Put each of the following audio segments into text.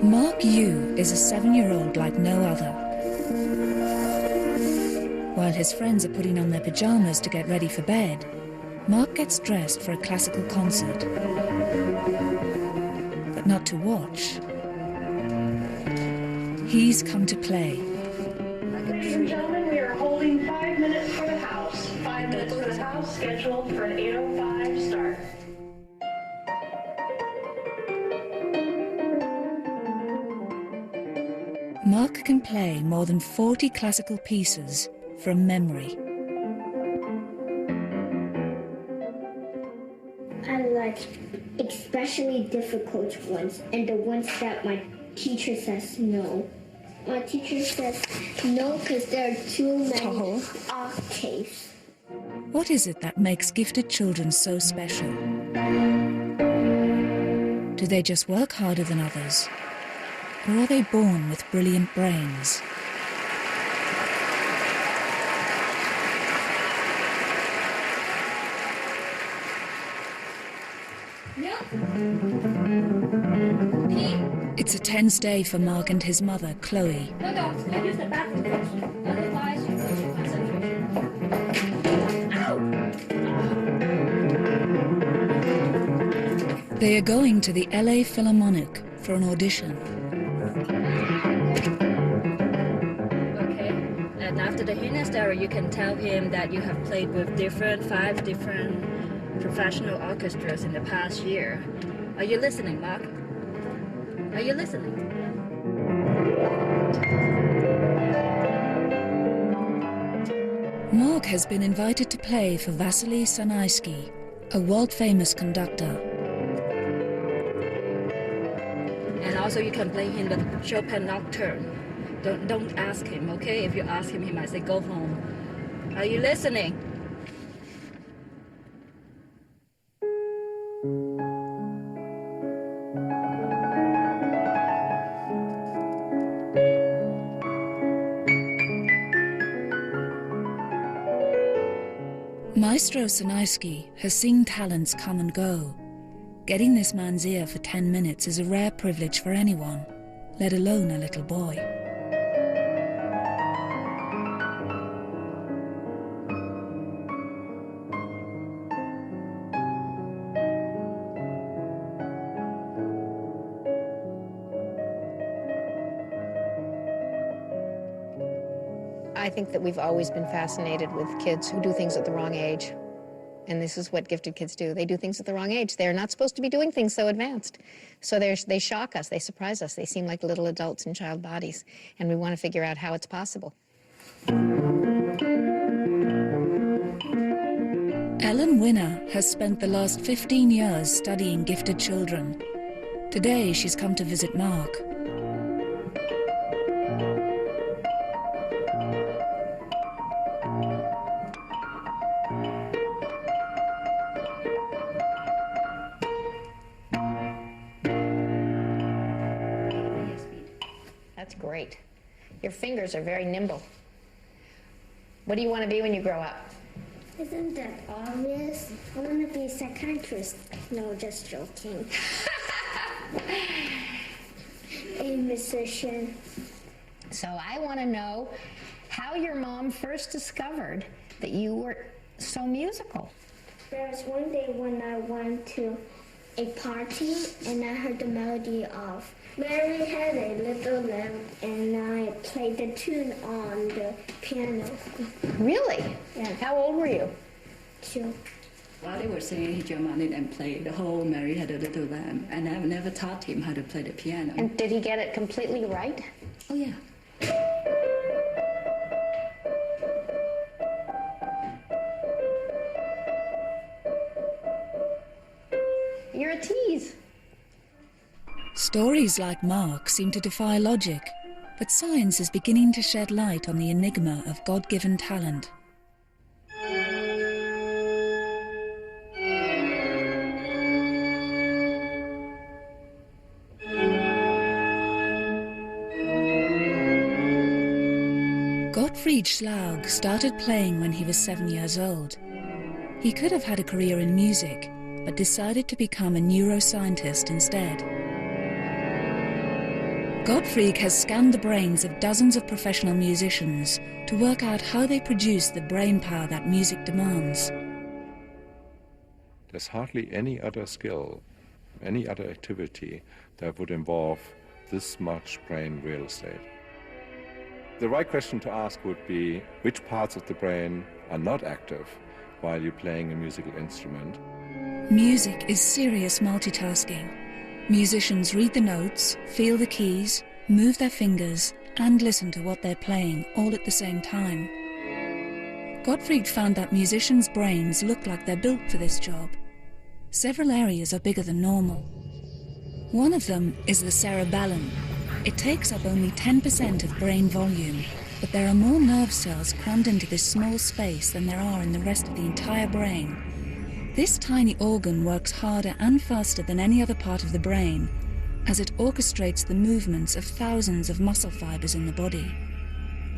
Mark Yu is a 7-year-old like no other. While his friends are putting on their pajamas to get ready for bed, Mark gets dressed for a classical concert. But not to watch. He's come to play. Ladies and gentlemen, we are holding 5 minutes for the house. 5 minutes for the house, scheduled for an 8:05 start. Mark can play more than 40 classical pieces from memory. I like especially difficult ones and the ones that my teacher says no. My teacher says no because there are too many octaves. What is it that makes gifted children so special? Do they just work harder than others? Or are they born with brilliant brains? It's a tense day for Mark and his mother, Chloe. They are going to the LA Philharmonic for an audition. Okay, and after the Hinestera, you can tell him that you have played with 5 different professional orchestras in the past year. Are you listening, Mark? Are you listening? Mark has been invited to play for Vasily Sanaisky, a world-famous conductor. And also you can play him the Chopin Nocturne. Don't ask him, okay? If you ask him, he might say, go home. Are you listening? Maestro Sanaisky has seen talents come and go. Getting this man's ear for 10 minutes is a rare privilege for anyone, let alone a little boy. I think that we've always been fascinated with kids who do things at the wrong age. And this is what gifted kids do. They do things at the wrong age. They're not supposed to be doing things so advanced. So they shock us, they surprise us. They seem like little adults in child bodies. And we want to figure out how it's possible. Ellen Winner has spent the last 15 years studying gifted children. Today she's come to visit Mark. That's great. Your fingers are very nimble. What do you want to be when you grow up? Isn't that obvious? I want to be a psychiatrist. No, just joking. A musician. So I want to know how your mom first discovered that you were so musical. There was one day when I went to a party and I heard the melody of Mary Had a Little Lamb, and I played the tune on the piano. Really? Yeah. How old were you? 2. While they were singing, he jumped on it and played the whole Mary Had a Little Lamb. And I've never taught him how to play the piano. And did he get it completely right? Oh, yeah. You're a tease. Stories like Mark seem to defy logic, but science is beginning to shed light on the enigma of God-given talent. Gottfried Schlaug started playing when he was 7 years old. He could have had a career in music, but decided to become a neuroscientist instead. Geographic has scanned the brains of dozens of professional musicians to work out how they produce the brain power that music demands. There's hardly any other skill, any other activity that would involve this much brain real estate. The right question to ask would be, which parts of the brain are not active while you're playing a musical instrument? Music is serious multitasking. Musicians read the notes, feel the keys, move their fingers, and listen to what they're playing all at the same time. Geographic found that musicians' brains look like they're built for this job. Several areas are bigger than normal. One of them is the cerebellum. It takes up only 10% of brain volume, but there are more nerve cells crammed into this small space than there are in the rest of the entire brain. This tiny organ works harder and faster than any other part of the brain, as it orchestrates the movements of thousands of muscle fibers in the body.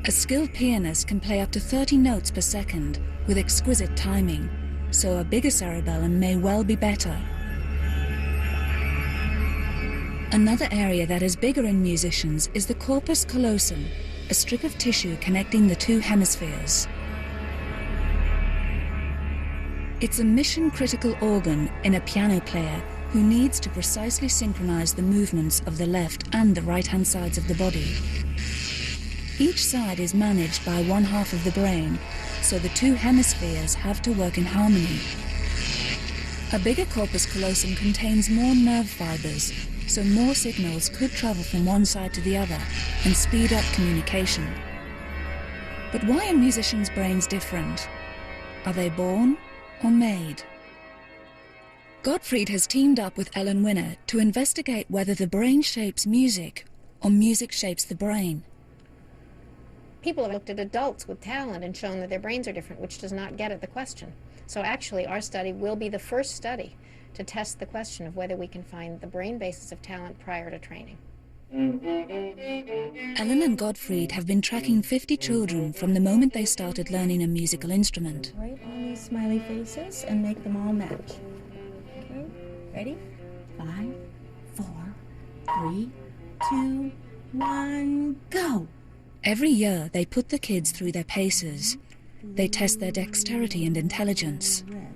A skilled pianist can play up to 30 notes per second with exquisite timing, so a bigger cerebellum may well be better. Another area that is bigger in musicians is the corpus callosum, a strip of tissue connecting the two hemispheres. It's a mission-critical organ in a piano player who needs to precisely synchronize the movements of the left and the right-hand sides of the body. Each side is managed by one half of the brain, so the two hemispheres have to work in harmony. A bigger corpus callosum contains more nerve fibers, so more signals could travel from one side to the other and speed up communication. But why are musicians' brains different? Are they born or made? Geographic has teamed up with Ellen Winner to investigate whether the brain shapes music or music shapes the brain. People have looked at adults with talent and shown that their brains are different, which does not get at the question. So actually, our study will be the first study to test the question of whether we can find the brain basis of talent prior to training. Ellen and Geographic have been tracking 50 children from the moment they started learning a musical instrument. Right on these smiley faces and make them all match. Okay, ready? 5, 4, 3, 2, 1, go! Every year, they put the kids through their paces. They test their dexterity and intelligence. Red,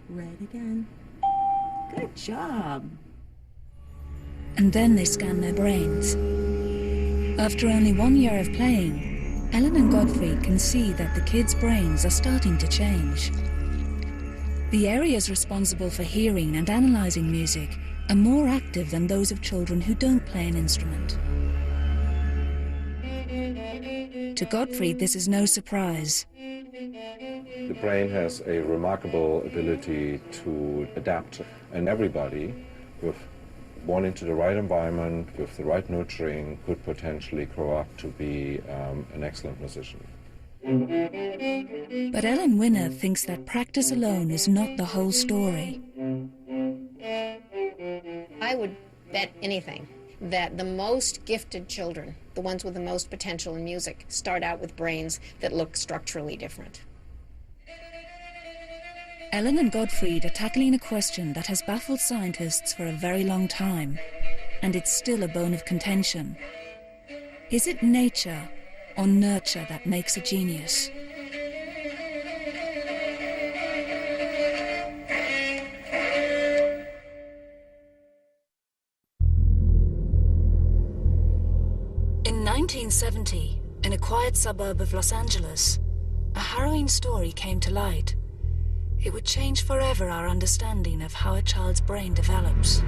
red again. Good job. And then they scan their brains. After only 1 year of playing, Ellen and Geographic can see that the kids' brains are starting to change. The areas responsible for hearing and analyzing music are more active than those of children who don't play an instrument. To Geographic, this is no surprise. The brain has a remarkable ability to adapt, and everybody with born into the right environment, with the right nurturing, could potentially grow up to be an excellent musician. But Ellen Winner thinks that practice alone is not the whole story. I would bet anything that the most gifted children, the ones with the most potential in music, start out with brains that look structurally different. Ellen and Geographic are tackling a question that has baffled scientists for a very long time, and it's still a bone of contention. Is it nature or nurture that makes a genius? In 1970, in a quiet suburb of Los Angeles, a harrowing story came to light. It would change forever our understanding of how a child's brain develops.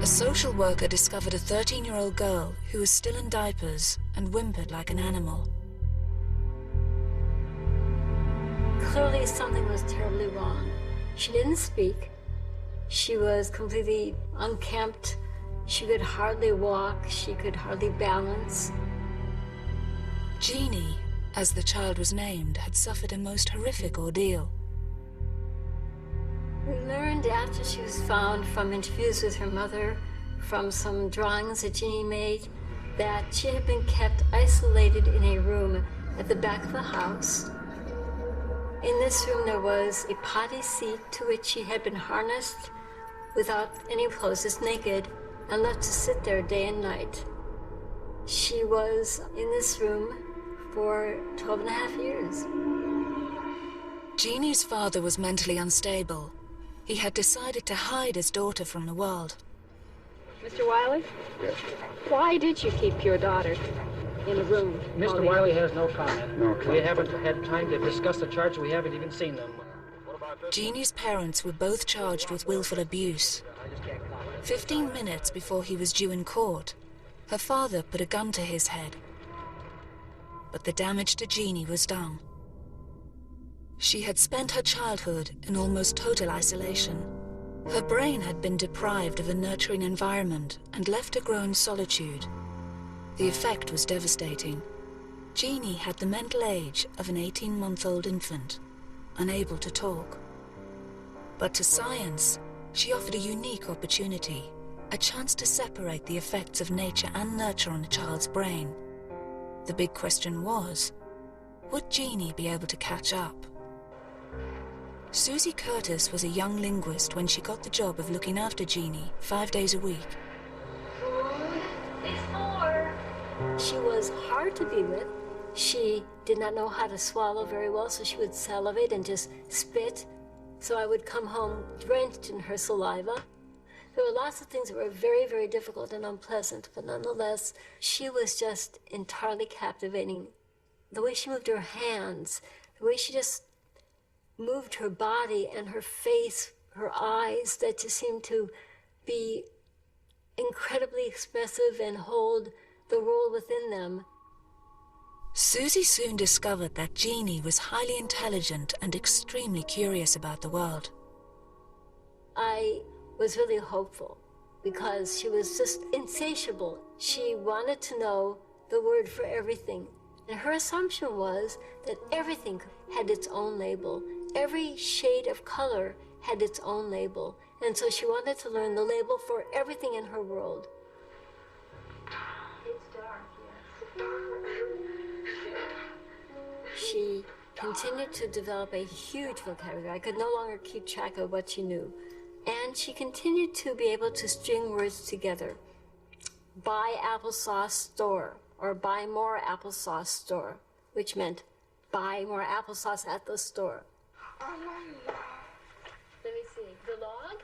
A social worker discovered a 13-year-old girl who was still in diapers and whimpered like an animal. Clearly something was terribly wrong. She didn't speak. She was completely unkempt. She could hardly walk. She could hardly balance. Jeannie, as the child was named, had suffered a most horrific ordeal. We learned after she was found from interviews with her mother, from some drawings that Jeannie made, that she had been kept isolated in a room at the back of the house. In this room there was a potty seat to which she had been harnessed without any clothes, just naked, and left to sit there day and night. She was in this room for 12 and a half years. Jeannie's father was mentally unstable. He had decided to hide his daughter from the world. Mr. Wiley? Yes. Why did you keep your daughter in a room? Mr. Wiley has no comment. No comment. We haven't had time to discuss the charge. We haven't even seen them. Jeannie's parents were both charged with willful abuse. 15 minutes before he was due in court, her father put a gun to his head. But the damage to Jeannie was done. She had spent her childhood in almost total isolation. Her brain had been deprived of a nurturing environment and left to grow in solitude. The effect was devastating. Jeannie had the mental age of an 18-month-old infant, unable to talk. But to science, she offered a unique opportunity, a chance to separate the effects of nature and nurture on a child's brain. The big question was, would Jeannie be able to catch up? Susie Curtis was a young linguist when she got the job of looking after Jeannie 5 days a week. It's more. She was hard to be with. She did not know how to swallow very well, so she would salivate and just spit. So I would come home drenched in her saliva. There were lots of things that were very, very difficult and unpleasant, but nonetheless, she was just entirely captivating. The way she moved her hands, the way she just moved her body and her face, her eyes, that just seemed to be incredibly expressive and hold the world within them. Susie soon discovered that Jeannie was highly intelligent and extremely curious about the world. I was really hopeful because she was just insatiable. She wanted to know the word for everything. And her assumption was that everything had its own label. Every shade of color had its own label. And so she wanted to learn the label for everything in her world. It's dark, yes. She continued to develop a huge vocabulary. I could no longer keep track of what she knew. And she continued to be able to string words together. Buy applesauce store, or buy more applesauce store, which meant buy more applesauce at the store. Let me see, the log?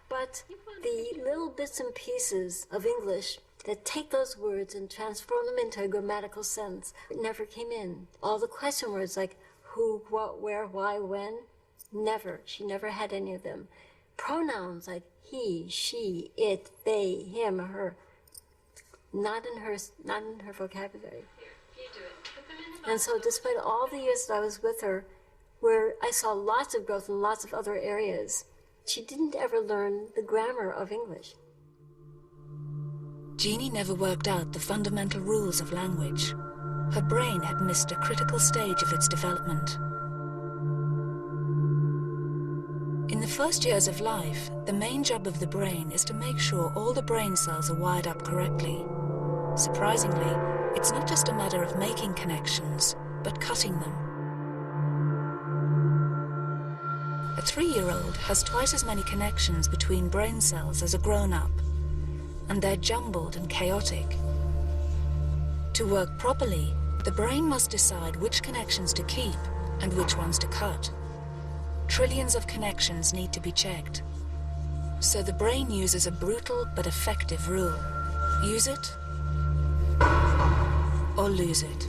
But the little bits and pieces of English that take those words and transform them into a grammatical sense never came in. All the question words like who, what, where, why, when, never. She never had any of them. Pronouns like he, she, it, they, him, her, not in her vocabulary. And so despite all the years that I was with her, where I saw lots of growth in lots of other areas, she didn't ever learn the grammar of English. Jeannie never worked out the fundamental rules of language. Her brain had missed a critical stage of its development. In the first years of life, the main job of the brain is to make sure all the brain cells are wired up correctly. Surprisingly, it's not just a matter of making connections, but cutting them. A 3-year-old has twice as many connections between brain cells as a grown-up, and they're jumbled and chaotic. To work properly, the brain must decide which connections to keep and which ones to cut. Trillions of connections need to be checked. So the brain uses a brutal but effective rule. Use it or lose it.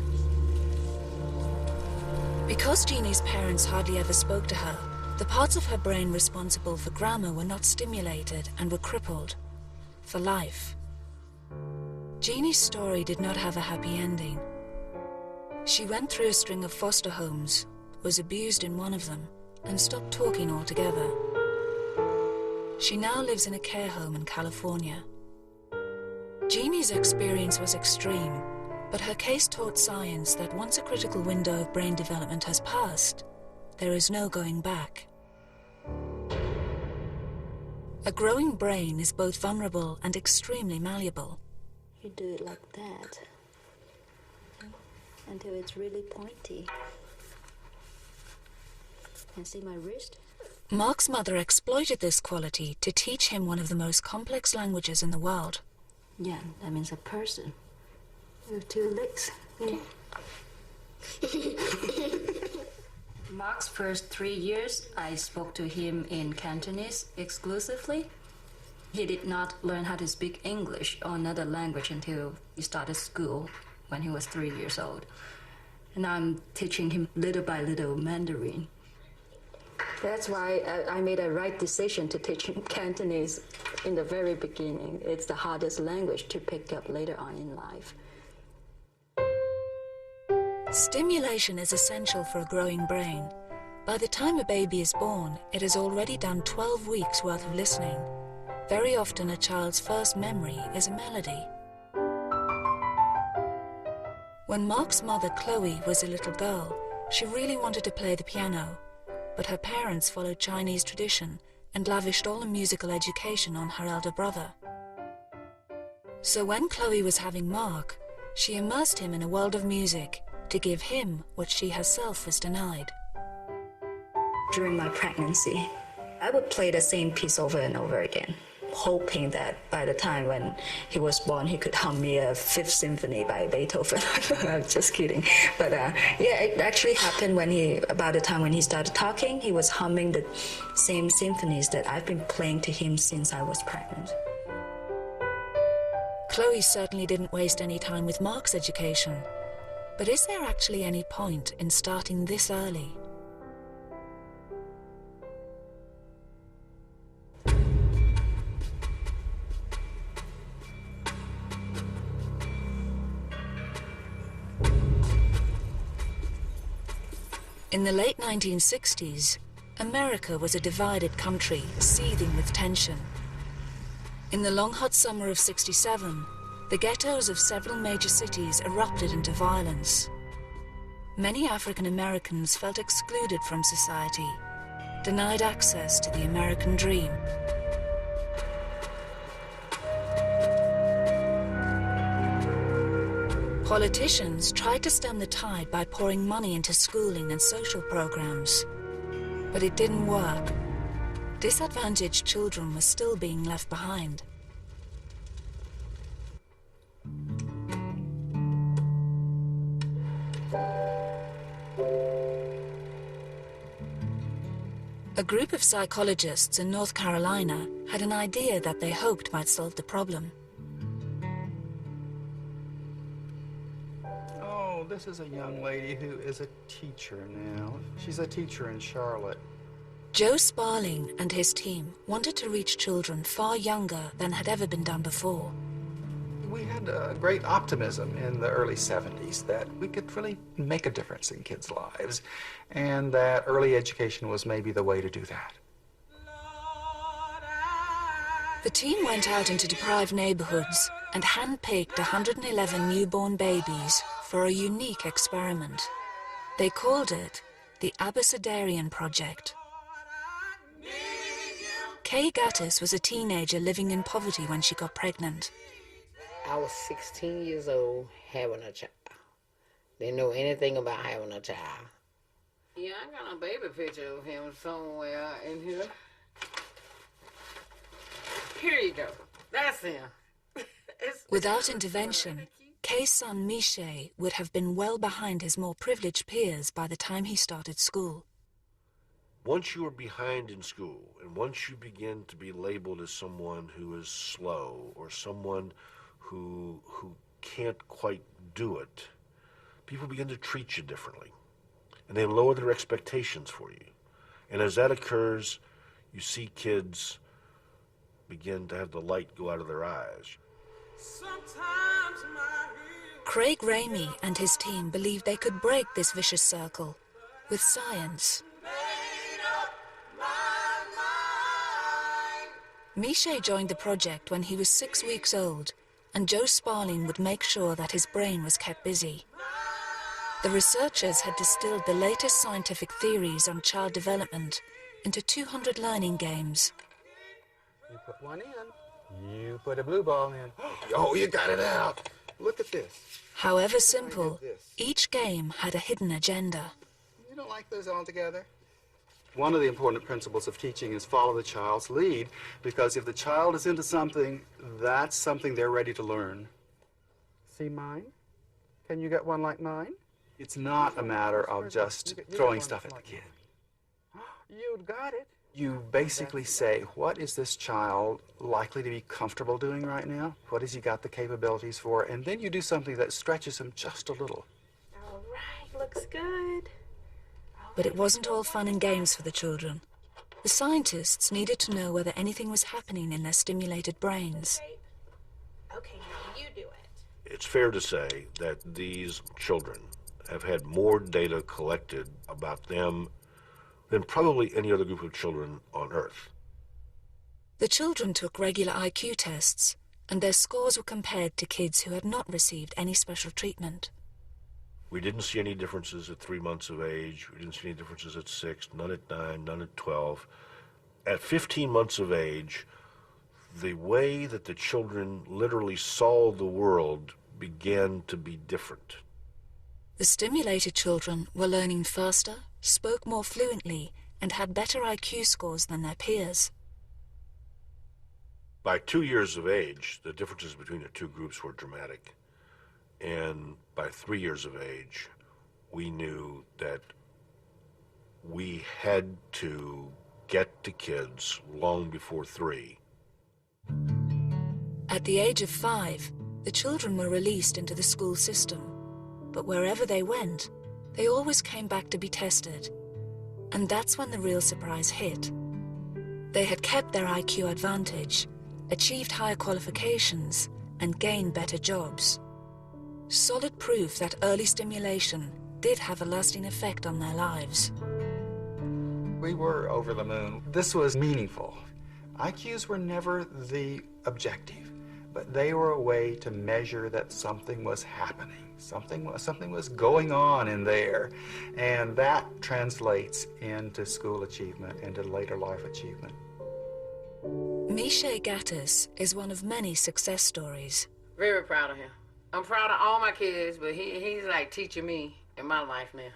Because Jeannie's parents hardly ever spoke to her, the parts of her brain responsible for grammar were not stimulated and were crippled for life. Jeannie's story did not have a happy ending. She went through a string of foster homes, was abused in one of them, and stopped talking altogether. She now lives in a care home in California. Jeannie's experience was extreme, but her case taught science that once a critical window of brain development has passed, there is no going back. A growing brain is both vulnerable and extremely malleable. You do it like that, until it's really pointy. And see my wrist? Mark's mother exploited this quality to teach him one of the most complex languages in the world. Yeah, that means a person with 2 legs. Yeah. Mark's first 3 years, I spoke to him in Cantonese exclusively. He did not learn how to speak English or another language until he started school when he was 3 years old. And I'm teaching him little by little Mandarin. That's why I made a right decision to teach him Cantonese in the very beginning. It's the hardest language to pick up later on in life. Stimulation is essential for a growing brain. By the time a baby is born, it has already done 12 weeks worth of listening. Very often a child's first memory is a melody. When Mark's mother, Chloe, was a little girl, she really wanted to play the piano, but her parents followed Chinese tradition and lavished all the musical education on her elder brother. So when Chloe was having Mark, she immersed him in a world of music to give him what she herself was denied. During my pregnancy, I would play the same piece over and over again, hoping that by the time when he was born, he could hum me a Fifth Symphony by Beethoven. I'm just kidding. But yeah, it actually happened when about the time when he started talking, he was humming the same symphonies that I've been playing to him since I was pregnant. Chloe certainly didn't waste any time with Mark's education. But is there actually any point in starting this early? In the late 1960s, America was a divided country, seething with tension. In the long hot summer of '67, the ghettos of several major cities erupted into violence. Many African Americans felt excluded from society, denied access to the American dream. Politicians tried to stem the tide by pouring money into schooling and social programs, but it didn't work. Disadvantaged children were still being left behind. A group of psychologists in North Carolina had an idea that they hoped might solve the problem. Oh, this is a young lady who is a teacher now. She's a teacher in Charlotte. Joe Sparling and his team wanted to reach children far younger than had ever been done before. We had a great optimism in the early 70s that we could really make a difference in kids' lives, and that early education was maybe the way to do that. The team went out into deprived neighborhoods and handpicked 111 newborn babies for a unique experiment. They called it the Abecedarian Project. Kay Gattis was a teenager living in poverty when she got pregnant. I was 16 years old having a child. Didn't know anything about having a child. Yeah, I got a baby picture of him somewhere in here. Here you go. That's him. Without intervention, Kay's son Miche would have been well behind his more privileged peers by the time he started school. Once you are behind in school, and once you begin to be labeled as someone who is slow or someone who can't quite do it, people begin to treat you differently, and they lower their expectations for you. And as that occurs, you see kids begin to have the light go out of their eyes. Craig Ramey and his team believed they could break this vicious circle with science. Miche joined the project when he was 6 weeks old, and Joe Sparling would make sure that his brain was kept busy. The researchers had distilled the latest scientific theories on child development into 200 learning games. You put one in, you put a blue ball in. Oh, you got it out. Look at this. However simple, each game had a hidden agenda. You don't like those all together? One of the important principles of teaching is follow the child's lead, because if the child is into something, that's something they're ready to learn. See mine? Can you get one like mine? It's not a matter of just throwing stuff at the kid. You got it. You basically say, what is this child likely to be comfortable doing right now? What has he got the capabilities for? And then you do something that stretches him just a little. All right, looks good. But it wasn't all fun and games for the children. The scientists needed to know whether anything was happening in their stimulated brains. Okay, now you do it. It's fair to say that these children have had more data collected about them than probably any other group of children on Earth. The children took regular IQ tests, and their scores were compared to kids who had not received any special treatment. We didn't see any differences at 3 months of age. We didn't see any differences at 6, none at 9, none at 12. At 15 months of age, the way that the children literally saw the world began to be different. The stimulated children were learning faster, spoke more fluently, and had better IQ scores than their peers. By 2 years of age, the differences between the two groups were dramatic. And by 3 years of age, we knew that we had to get to kids long before 3. At the age of 5, the children were released into the school system. But wherever they went, they always came back to be tested. And that's when the real surprise hit. They had kept their IQ advantage, achieved higher qualifications, and gained better jobs. Solid proof that early stimulation did have a lasting effect on their lives. We were over the moon. This was meaningful. IQs were never the objective, but they were a way to measure that something was happening. Something was going on in there, and that translates into school achievement, into later life achievement. Mishay Gattis is one of many success stories. Very proud of him. I'm proud of all my kids, but he's like teaching me in my life now.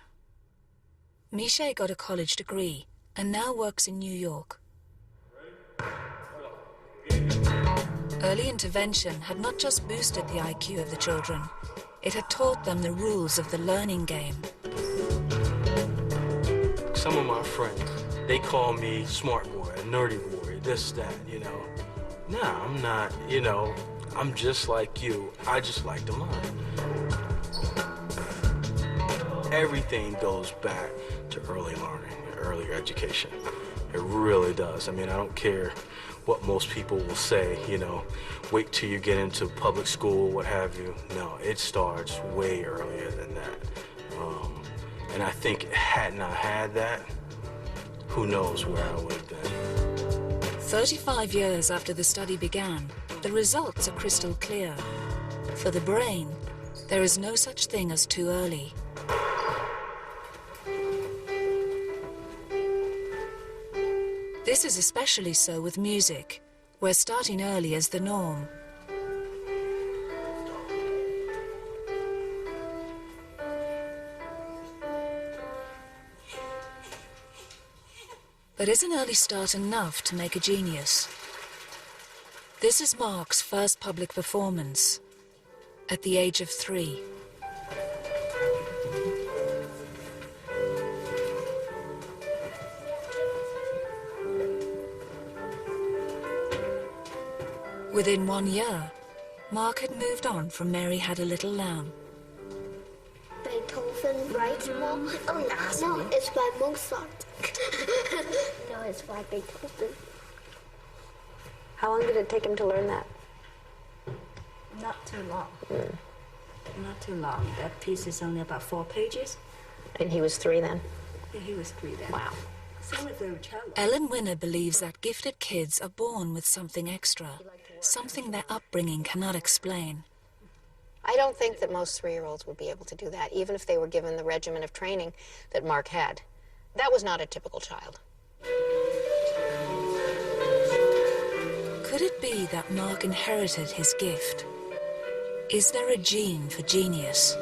Mishay got a college degree and now works in New York. Early intervention had not just boosted the IQ of the children, it had taught them the rules of the learning game. Some of my friends, they call me smart boy, a nerdy boy, this, that, you know. Nah, I'm not, you know, I'm just like you. I just like to learn. Everything goes back to early learning, early education. It really does. I mean, I don't care what most people will say, you know, wait till you get into public school, what have you. No, it starts way earlier than that. And I think hadn't I had that, who knows where I would have been. 35 years after the study began, the results are crystal clear. For the brain, there is no such thing as too early. This is especially so with music, where starting early is the norm. But is an early start enough to make a genius? This is Mark's first public performance, at the age of 3. Within 1 year, Mark had moved on from Mary Had a Little Lamb. Beethoven, right, Mom? Oh, no, it's by Mozart. No, it's by Beethoven. How long did it take him to learn that? Not too long. Not too long. That piece is only about 4 pages. And he was 3 then? Yeah, he was 3 then. Wow. Same with the cello. Ellen Winner believes that gifted kids are born with something extra, something their upbringing cannot explain. I don't think that most 3-year-olds would be able to do that, even if they were given the regimen of training that Mark had. That was not a typical child. Could it be that Mark inherited his gift? Is there a gene for genius?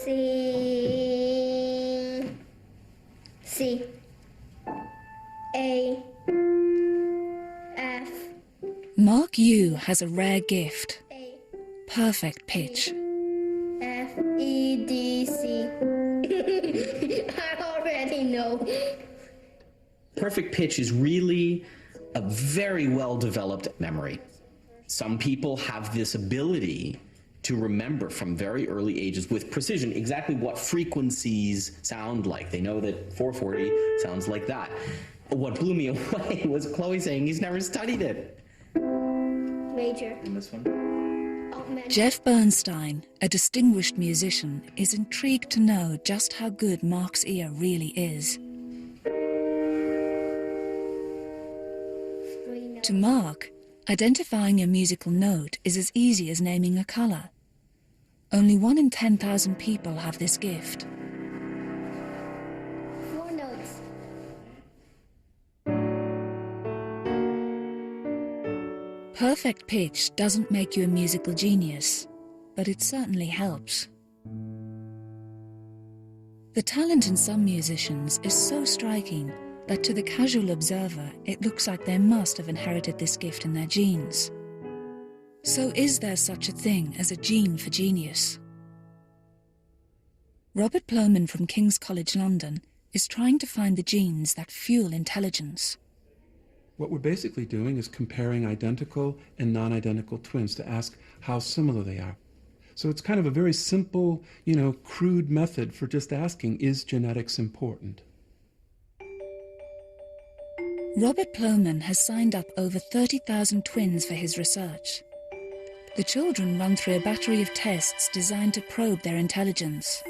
sing C, A, F. Mark Yu has a rare gift. Perfect pitch. F, E, D, C. I already know. Perfect pitch is really a very well-developed memory. Some people have this ability to remember from very early ages with precision exactly what frequencies sound like. They know that 440 sounds like that. What blew me away was Chloe saying he's never studied it. Major. And this one? Jeff Bernstein, a distinguished musician, is intrigued to know just how good Mark's ear really is. To Mark, identifying a musical note is as easy as naming a colour. Only 1 in 10,000 people have this gift. 4 notes. Perfect pitch doesn't make you a musical genius, but it certainly helps. The talent in some musicians is so striking that to the casual observer it looks like they must have inherited this gift in their genes. So is there such a thing as a gene for genius? Robert Plomin from King's College London is trying to find the genes that fuel intelligence. What we're basically doing is comparing identical and non-identical twins to ask how similar they are. So it's kind of a very simple, crude method for just asking, is genetics important? Robert Plomin has signed up over 30,000 twins for his research. The children run through a battery of tests designed to probe their intelligence.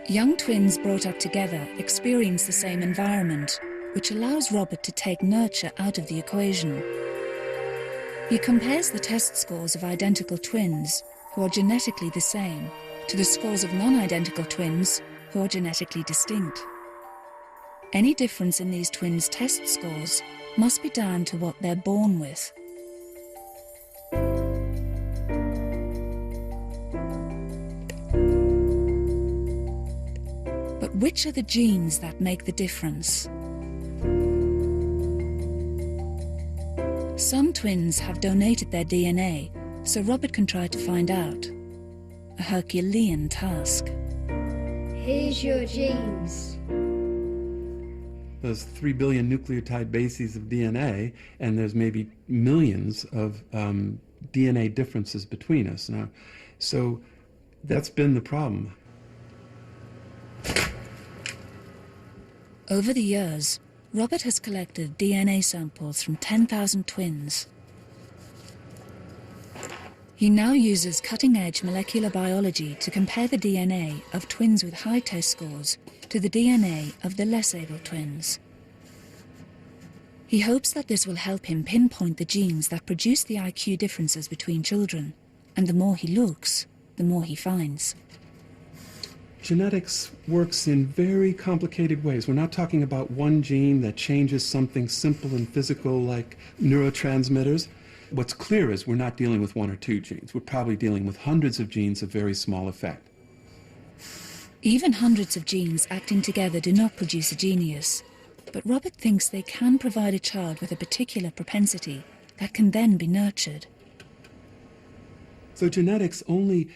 Young twins brought up together experience the same environment, which allows Robert to take nurture out of the equation. He compares the test scores of identical twins, who are genetically the same, to the scores of non-identical twins, who are genetically distinct. Any difference in these twins' test scores must be down to what they're born with. But which are the genes that make the difference? Some twins have donated their DNA, so Robert can try to find out. A Herculean task. Here's your genes. There's 3 billion nucleotide bases of DNA, and there's maybe millions of DNA differences between us. Now, so that's been the problem. Over the years, Robert has collected DNA samples from 10,000 twins. He now uses cutting-edge molecular biology to compare the DNA of twins with high test scores to the DNA of the less able twins. He hopes that this will help him pinpoint the genes that produce the IQ differences between children, and the more he looks, the more he finds. Genetics works in very complicated ways. We're not talking about one gene that changes something simple and physical like neurotransmitters. What's clear is we're not dealing with 1 or 2 genes. We're probably dealing with hundreds of genes of very small effect. Even hundreds of genes acting together do not produce a genius, but Robert thinks they can provide a child with a particular propensity that can then be nurtured. So genetics only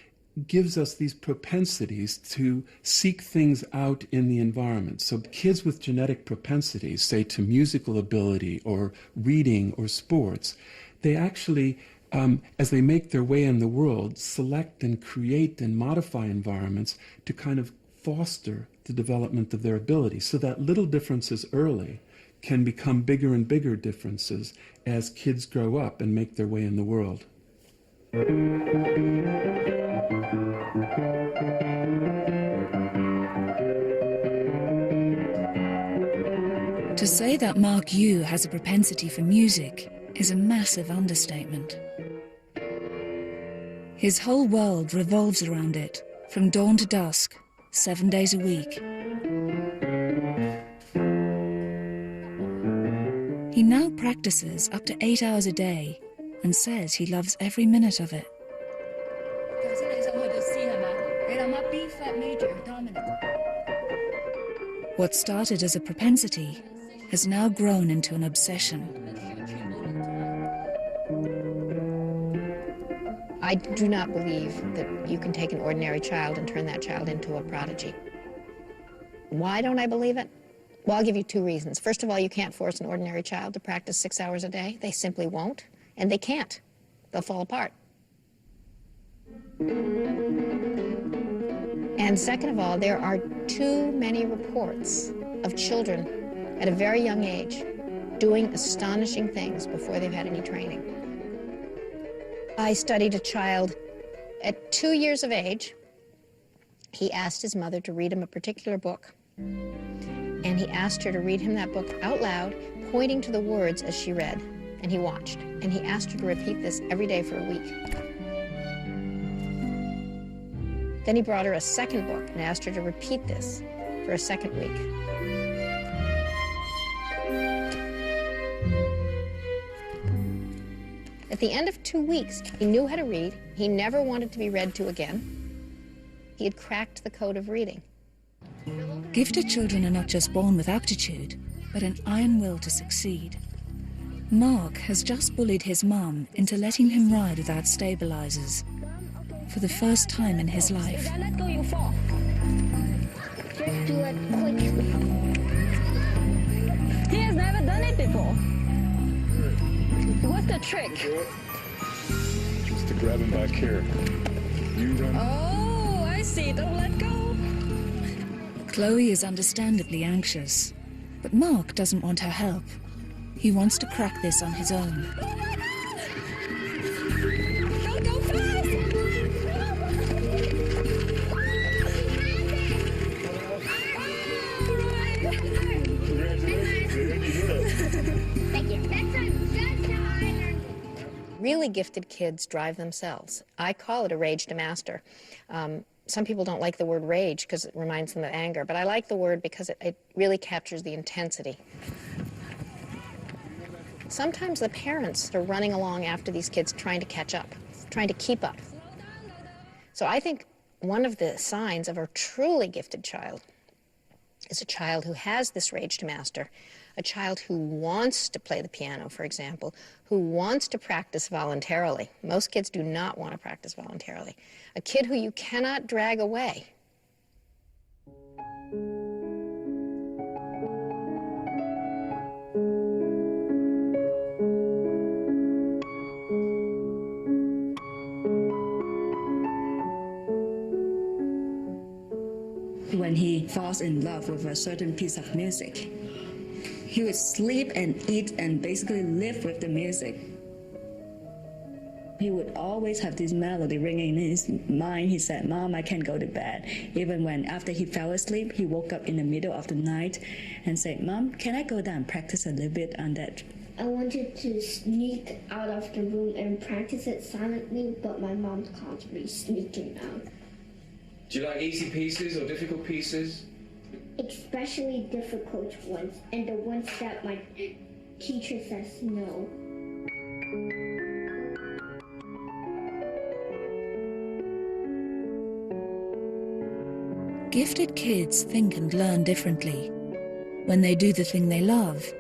gives us these propensities to seek things out in the environment. So kids with genetic propensities, say to musical ability or reading or sports, they actually, as they make their way in the world, select and create and modify environments to kind of foster the development of their ability, so that little differences early can become bigger and bigger differences as kids grow up and make their way in the world. To say that Mark Yu has a propensity for music is a massive understatement. His whole world revolves around it, from dawn to dusk, 7 days a week. He He now practices up to 8 hours a day and says he loves every minute of it. What started as a propensity has now grown into an obsession. I do not believe that you can take an ordinary child and turn that child into a prodigy. Why don't I believe it? Well, I'll give you two reasons. First of all, you can't force an ordinary child to practice 6 hours a day. They simply won't, and they can't. They'll fall apart. And second of all, there are too many reports of children at a very young age doing astonishing things before they've had any training. I studied a child at 2 years of age. He asked his mother to read him a particular book. And he asked her to read him that book out loud, pointing to the words as she read. And he watched. And he asked her to repeat this every day for a week. Then he brought her a second book and asked her to repeat this for a second week. At the end of 2 weeks, he knew how to read. He never wanted to be read to again. He had cracked the code of reading. Gifted children are not just born with aptitude, but an iron will to succeed. Mark has just bullied his mum into letting him ride without stabilizers for the first time in his life. Just do it quickly. He has never done it before. What's the trick? Just to grab him back here. You run. Oh, I see. Don't let go. Chloe is understandably anxious, but Mark doesn't want her help. He wants to crack this on his own. Don't go fast! Thank you. That's how I learned. Really gifted kids drive themselves. I call it a rage to master. Some people don't like the word rage because it reminds them of anger, but I like the word because it really captures the intensity. Sometimes the parents are running along after these kids trying to catch up, trying to keep up. So I think one of the signs of a truly gifted child is a child who has this rage to master, a child who wants to play the piano, for example, who wants to practice voluntarily. Most kids do not want to practice voluntarily. A kid who you cannot drag away. When he falls in love with a certain piece of music, he would sleep and eat and basically live with the music. He would always have this melody ringing in his mind. He said, "Mom, I can't go to bed." Even when after he fell asleep, he woke up in the middle of the night and said, "Mom, can I go down and practice a little bit on that?" I wanted to sneak out of the room and practice it silently, but my mom caught me sneaking out. Do you like easy pieces or difficult pieces? Especially difficult ones, and the ones that my teacher says no. Gifted kids think and learn differently. When they do the thing they love,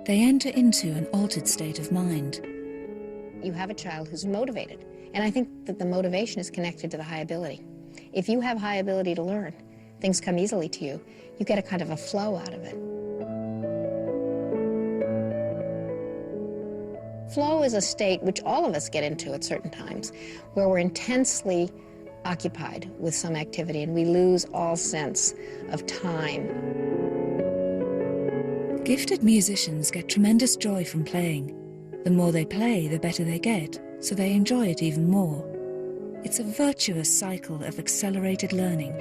they enter into an altered state of mind. You have a child who's motivated, and I think that the motivation is connected to the high ability. If you have high ability to learn, things come easily to you. You get a kind of a flow out of it. Flow is a state which all of us get into at certain times, where we're intensely occupied with some activity and we lose all sense of time. Gifted musicians get tremendous joy from playing. The more they play, the better they get, so they enjoy it even more. It's a virtuous cycle of accelerated learning.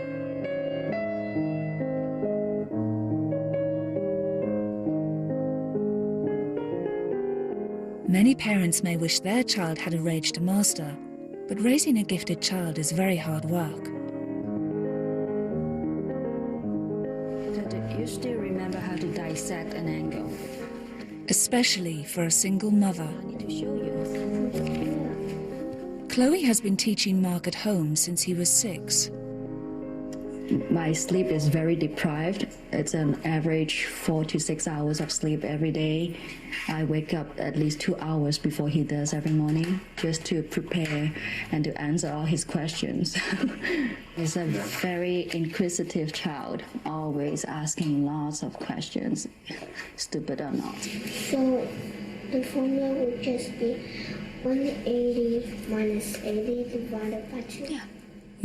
Many parents may wish their child had a rage to master, but raising a gifted child is very hard work. Do you still remember how to dissect an angle? especially for a single mother. Chloe has been teaching Mark at home since he was 6. My sleep is very deprived. It's an average 4 to 6 hours of sleep every day. I wake up at least 2 hours before he does every morning, just to prepare and to answer all his questions. He's a very inquisitive child, always asking lots of questions, stupid or not. So the formula would just be 180 minus 80 divided by 2. Yeah.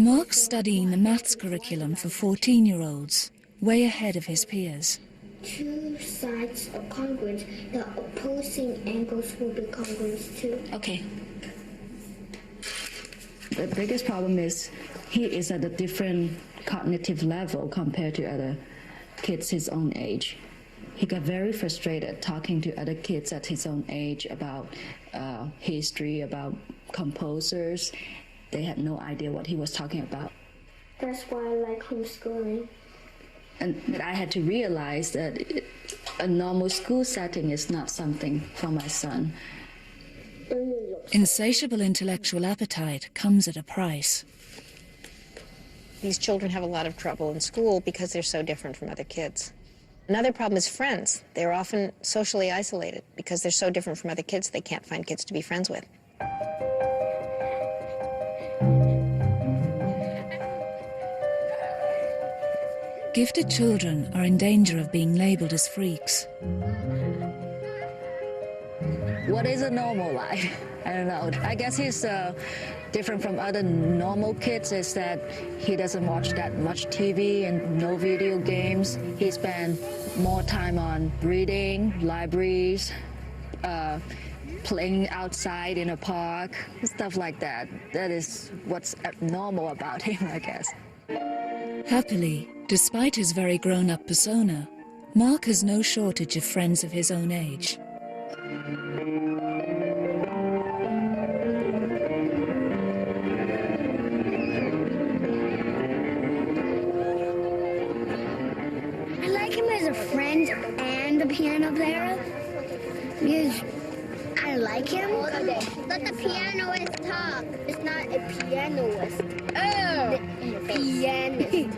Mark's studying the maths curriculum for 14-year-olds, way ahead of his peers. Two sides are congruent. The opposing angles will be congruent too. Okay. The biggest problem is he is at a different cognitive level compared to other kids his own age. He got very frustrated talking to other kids at his own age about history, about composers. They had no idea what he was talking about. That's why I like homeschooling. And I had to realize that a normal school setting is not something for my son. Insatiable intellectual appetite comes at a price. These children have a lot of trouble in school because they're so different from other kids. Another problem is friends. They're often socially isolated because they're so different from other kids, they can't find kids to be friends with. Gifted children are in danger of being labelled as freaks. What is a normal life? I don't know. I guess he's different from other normal kids is that he doesn't watch that much TV and no video games. He spends more time on reading, libraries, playing outside in a park, stuff like that. That is what's abnormal about him, I guess. Happily, despite his very grown-up persona, Mark has no shortage of friends of his own age. I like him as a friend and a piano player because I like him. Let the pianist talk. It's not a pianist. Oh, pianist.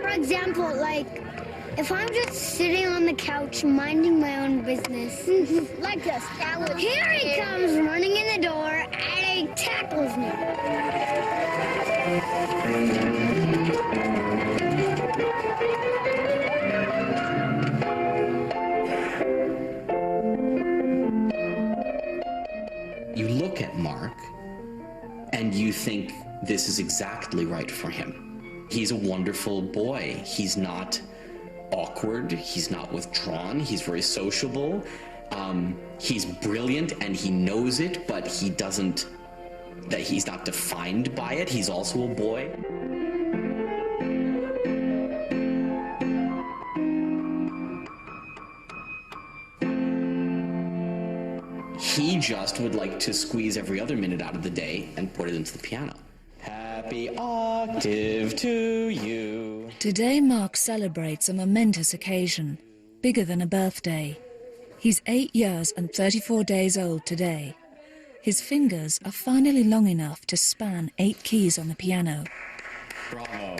For example, like, if I'm just sitting on the couch minding my own business, like this, here he comes running in the door and he tackles me. You look at Mark and you think this is exactly right for him. He's a wonderful boy. He's not awkward. He's not withdrawn. He's very sociable. He's brilliant and he knows it, but he doesn't, that he's not defined by it. He's also a boy. He just would like to squeeze every other minute out of the day and put it into the piano. Happy octave to you. Today Mark celebrates a momentous occasion, bigger than a birthday. He's 8 years and 34 days old today. His fingers are finally long enough to span 8 keys on the piano. Bravo.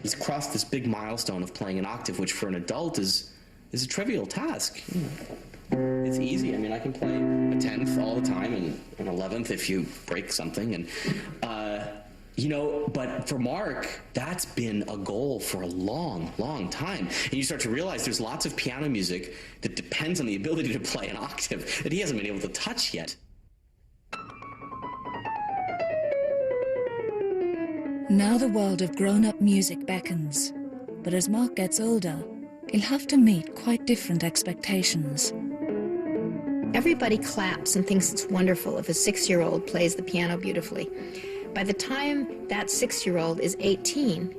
He's crossed this big milestone of playing an octave, which for an adult is a trivial task. It's easy. I mean, I can play a 10th all the time and an 11th if you break something. And, but for Mark, that's been a goal for a long, long time. And you start to realize there's lots of piano music that depends on the ability to play an octave that he hasn't been able to touch yet. Now the world of grown-up music beckons. But as Mark gets older, he'll have to meet quite different expectations. Everybody claps and thinks it's wonderful if a 6-year-old plays the piano beautifully. By the time that 6-year-old is 18,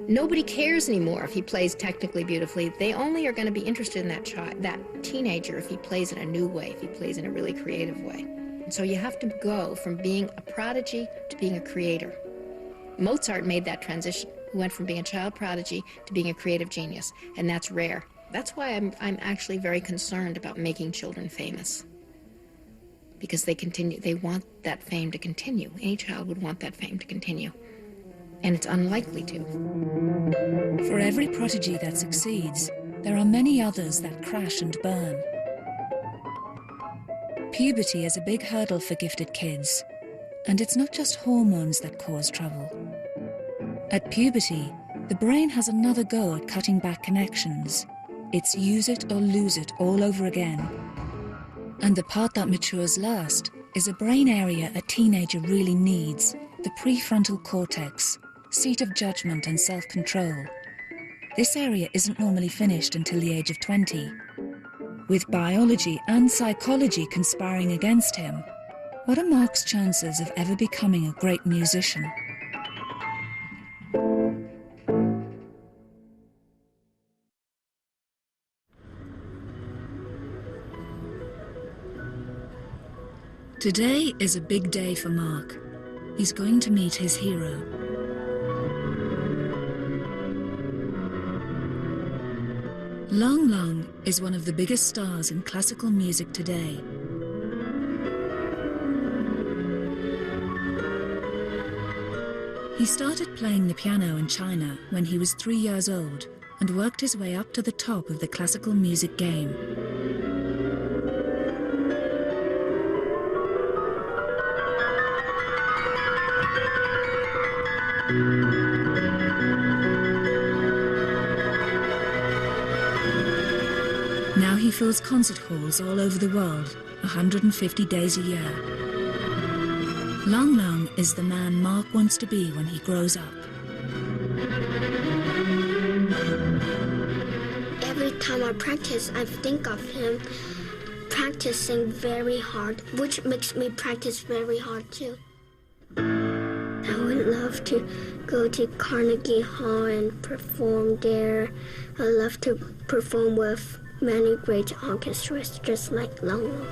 nobody cares anymore if he plays technically beautifully. They only are going to be interested in that teenager if he plays in a new way, if he plays in a really creative way. So you have to go from being a prodigy to being a creator. Mozart made that transition who went from being a child prodigy to being a creative genius, and that's rare. That's why I'm actually very concerned about making children famous, because they want that fame to continue. Any child would want that fame to continue, and it's unlikely to. For every prodigy that succeeds, there are many others that crash and burn. Puberty is a big hurdle for gifted kids, and it's not just hormones that cause trouble. At puberty, the brain has another go at cutting back connections. It's use it or lose it all over again. And the part that matures last is a brain area a teenager really needs, the prefrontal cortex, seat of judgment and self-control. This area isn't normally finished until the age of 20. With biology and psychology conspiring against him, what are Mark's chances of ever becoming a great musician? Today is a big day for Mark. He's going to meet his hero. Lang Lang is one of the biggest stars in classical music today. He started playing the piano in China when he was 3 years old and worked his way up to the top of the classical music game. Now he fills concert halls all over the world, 150 days a year. Lang Lang is the man Mark wants to be when he grows up. Every time I practice, I think of him practicing very hard, which makes me practice very hard too. I would love to go to Carnegie Hall and perform there. I love to perform with many great orchestras, just like Lang Lang.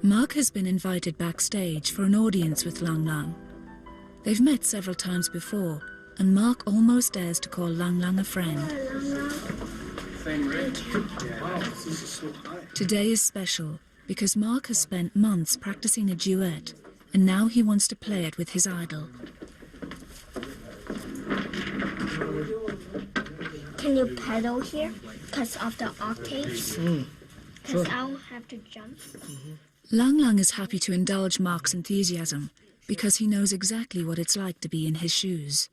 Mark has been invited backstage for an audience with Lang Lang. They've met several times before, and Mark almost dares to call Lang Lang a friend. Wow, this is so high. Today is special because Mark has spent months practicing a duet, and now he wants to play it with his idol. Can you pedal here because of the octaves? Because I'll have to jump. Lang Lang is happy to indulge Mark's enthusiasm because he knows exactly what it's like to be in his shoes.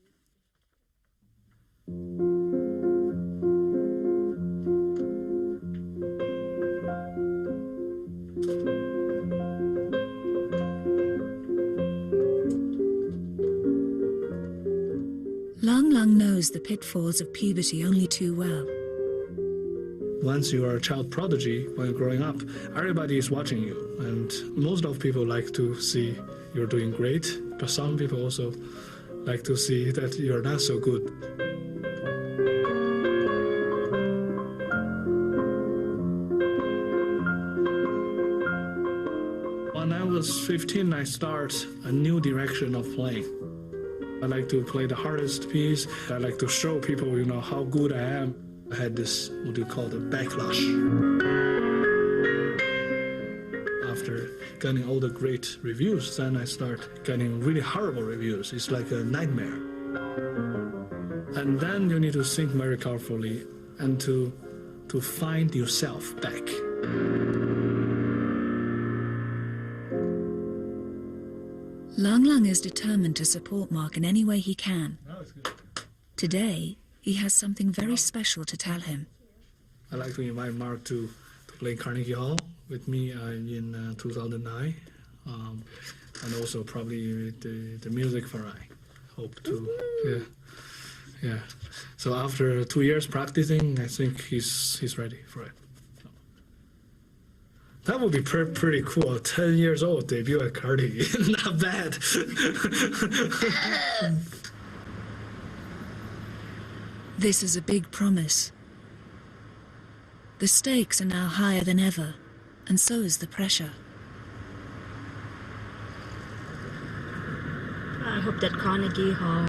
Lang Lang knows the pitfalls of puberty only too well. Once you are a child prodigy, when you're growing up, everybody is watching you. And most of people like to see you're doing great, but some people also like to see that you're not so good. When I was 15, I started a new direction of playing. I like to play the hardest piece. I like to show people, how good I am. I had this, what you call the backlash. After getting all the great reviews, then I start getting really horrible reviews. It's like a nightmare. And then you need to think very carefully and to find yourself back. Lang Lang is determined to support Mark in any way he can. Today, he has something very special to tell him. I'd like to invite Mark to play Carnegie Hall with me in 2009, and also probably the music for I hope to, yeah. So after 2 years practicing, I think he's ready for it. That would be pretty cool. 10 years old, debut at Carnegie. Not bad. This is a big promise. The stakes are now higher than ever, and so is the pressure. I hope that Carnegie Hall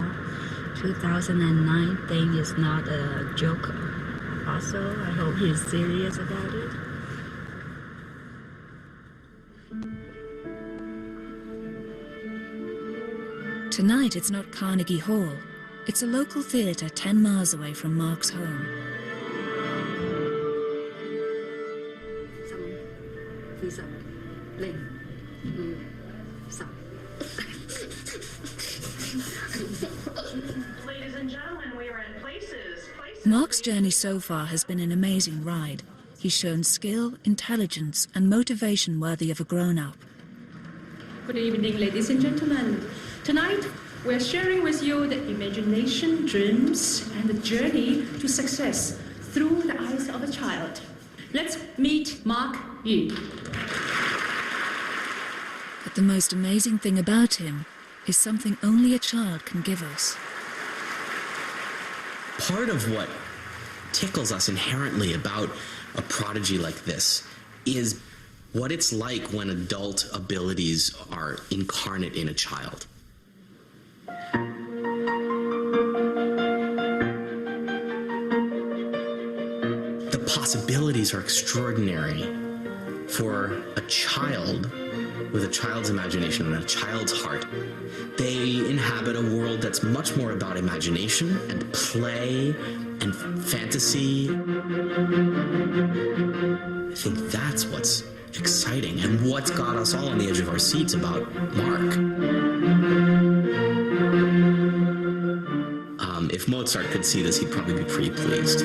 2009 thing is not a joke. Also, I hope he's serious about it. Tonight it's not Carnegie Hall. It's a local theatre 10 miles away from Mark's home. Please up. Lên. Stop. Ladies and gentlemen, we are at Places. Mark's journey so far has been an amazing ride. He's shown skill, intelligence, and motivation worthy of a grown-up. Good evening, ladies and gentlemen. Tonight, we're sharing with you the imagination, dreams, and the journey to success through the eyes of a child. Let's meet Mark Yu. But the most amazing thing about him is something only a child can give us. Part of what tickles us inherently about a prodigy like this is what it's like when adult abilities are incarnate in a child. The possibilities are extraordinary for a child with a child's imagination and a child's heart. They inhabit a world that's much more about imagination and play and fantasy. I think that's what's exciting and what's got us all on the edge of our seats about Mark. If Mozart could see this, he'd probably be pretty pleased.